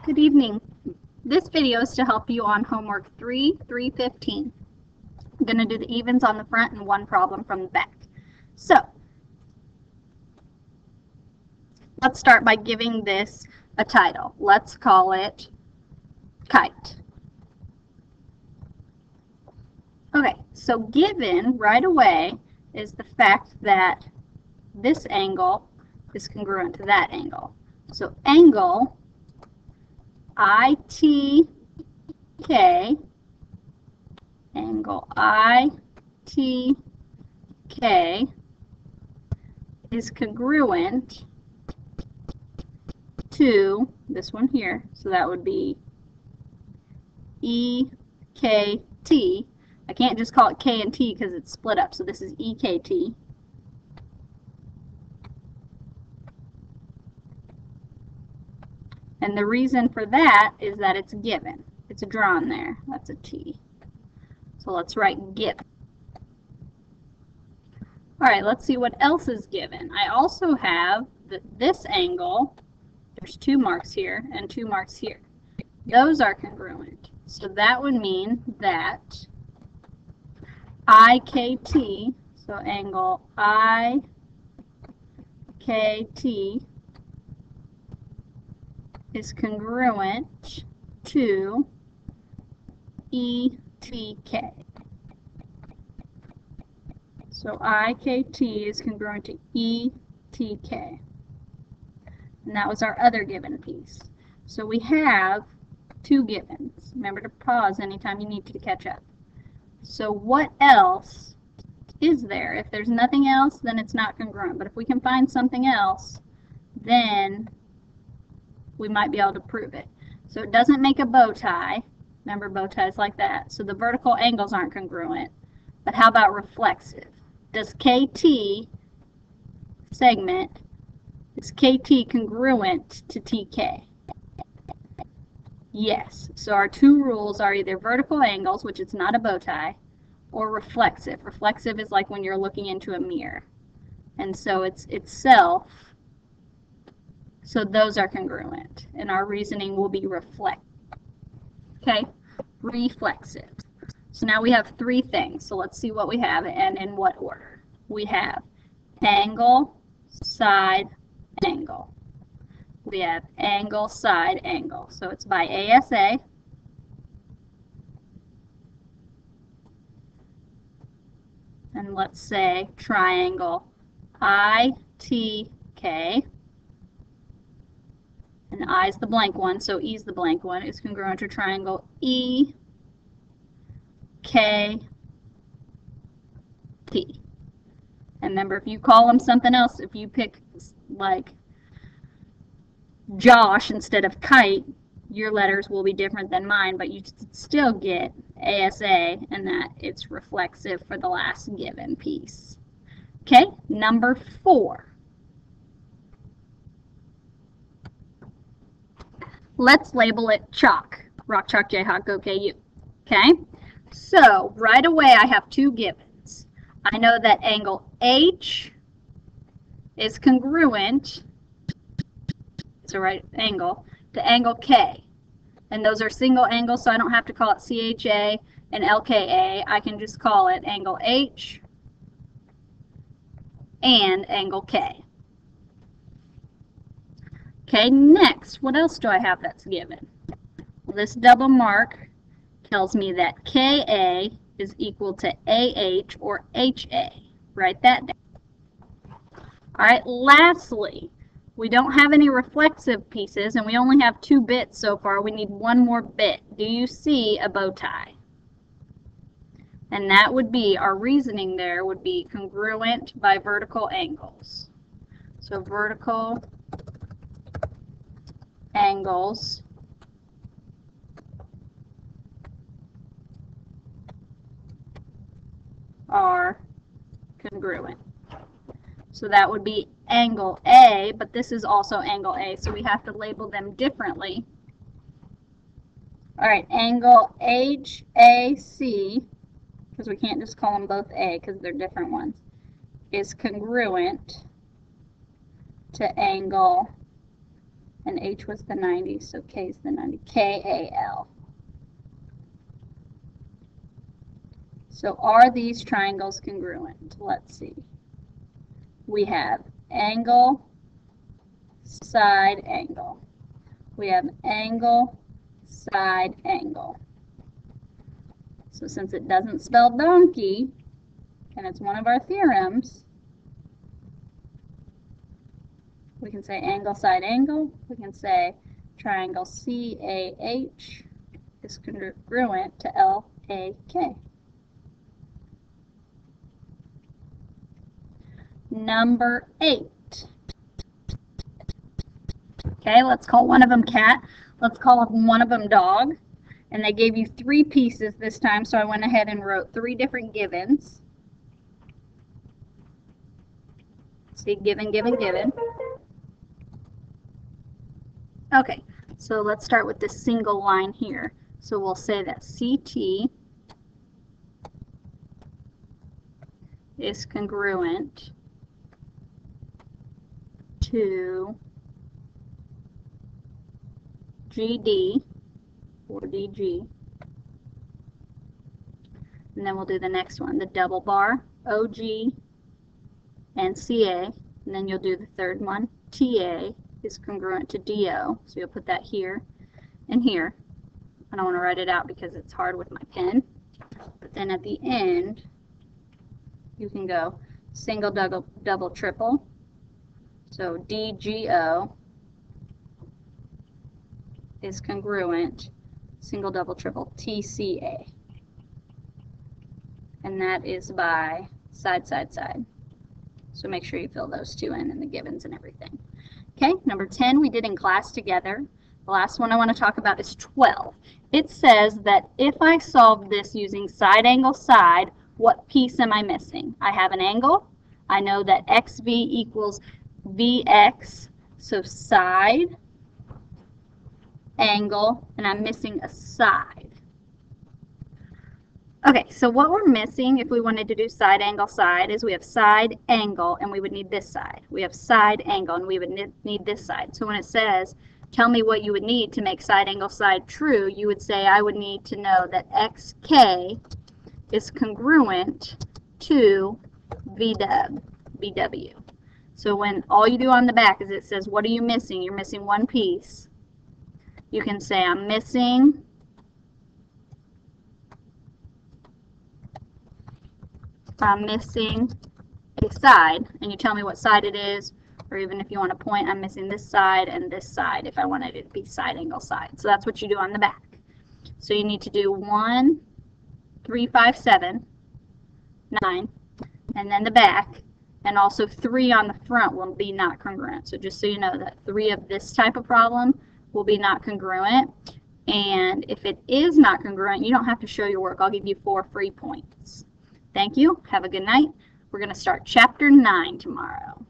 Good evening. This video is to help you on homework 3.3.15. I'm going to do the evens on the front and one problem from the back. So, let's start by giving this a title. Let's call it kite. Okay, so given right away is the fact that this angle is congruent to that angle. So angle ITK, angle ITK is congruent to this one here. So that would be EKT. I can't just call it K and T because it's split up. So this is EKT. And the reason for that is that it's given. It's drawn there. That's a T. So let's write given. Alright, let's see what else is given. I also have that this angle, there's 2 marks here and 2 marks here. Those are congruent. So that would mean that IKT, so angle IKT is congruent to ETK. So IKT is congruent to ETK. And that was our other given piece. So we have 2 givens. Remember to pause anytime you need to catch up. So what else is there? If there's nothing else, then it's not congruent. But if we can find something else, then we might be able to prove it. So it doesn't make a bow tie. Remember, bow ties like that. So the vertical angles aren't congruent. But how about reflexive? Does KT segment, is KT congruent to TK? Yes. So our 2 rules are either vertical angles, which is not a bow tie, or reflexive. Reflexive is like when you're looking into a mirror. And so it's itself. So those are congruent, and our reasoning will be reflect. Okay, reflexive. So now we have 3 things. So let's see what we have and in what order. We have angle, side, angle. We have angle, side, angle. So it's by ASA. And let's say triangle ITK. And I is the blank one, so E is the blank one. It's congruent to triangle EKT. And remember, if you call them something else, if you pick like Josh instead of kite, your letters will be different than mine, but you still get ASA and that it's reflexive for the last given piece. Okay, number 4. Let's label it chalk. Rock, chalk, Jayhawk, go KU. Okay? So, right away I have 2 givens. I know that angle H is congruent, it's a right angle, to angle K. And those are single angles, so I don't have to call it CHA and LKA. I can just call it angle H and angle K. Okay, next, what else do I have that's given? Well, this double mark tells me that KA is equal to AH or HA. Write that down. All right, lastly, we don't have any reflexive pieces, and we only have 2 bits so far. We need 1 more bit. Do you see a bow tie? And that would be, our reasoning there would be congruent by vertical angles. So vertical angles are congruent. So that would be angle A, but this is also angle A, so we have to label them differently. All right, angle HAC, because we can't just call them both A because they're different ones, is congruent to angle and H was the 90, so K is the 90. K-A-L. So are these triangles congruent? Let's see. We have angle, side, angle. We have angle, side, angle. So since it doesn't spell donkey, and it's one of our theorems, we can say angle, side, angle. We can say triangle CAH is congruent to LAK. Number 8. Okay, let's call one of them cat. Let's call one of them dog. And they gave you 3 pieces this time, so I went ahead and wrote 3 different givens. See, given, given, given. Okay, so let's start with this single line here. So we'll say that CT is congruent to GD or DG. And then we'll do the next one, the double bar, OG and CA. And then you'll do the third one, TA is congruent to DO. So you'll put that here and here. I don't want to write it out because it's hard with my pen. But then at the end, you can go single, double, triple. So DGO is congruent, single, double, triple, TCA. And that is by side, side, side. So make sure you fill those 2 in the givens and everything. Okay, number 10 we did in class together. The last one I want to talk about is 12. It says that if I solve this using side, angle, side, what piece am I missing? I have an angle. I know that XV equals VX, so side, angle, and I'm missing a side. Okay, so what we're missing if we wanted to do side, angle, side is we have side, angle, and we would need this side. We have side, angle, and we would need this side. So when it says, tell me what you would need to make side, angle, side true, you would say I would need to know that XK is congruent to VW. So when all you do on the back is it says, what are you missing? You're missing one piece. You can say, I'm missing a side, and you tell me what side it is, or even if you want to point, I'm missing this side and this side if I wanted it to be side, angle, side. So that's what you do on the back. So you need to do 1, 3, 5, 7, 9, and then the back, and also 3 on the front will be not congruent. So just so you know that 3 of this type of problem will be not congruent. And if it is not congruent, you don't have to show your work. I'll give you 4 free points. Thank you. Have a good night. We're going to start chapter 9 tomorrow.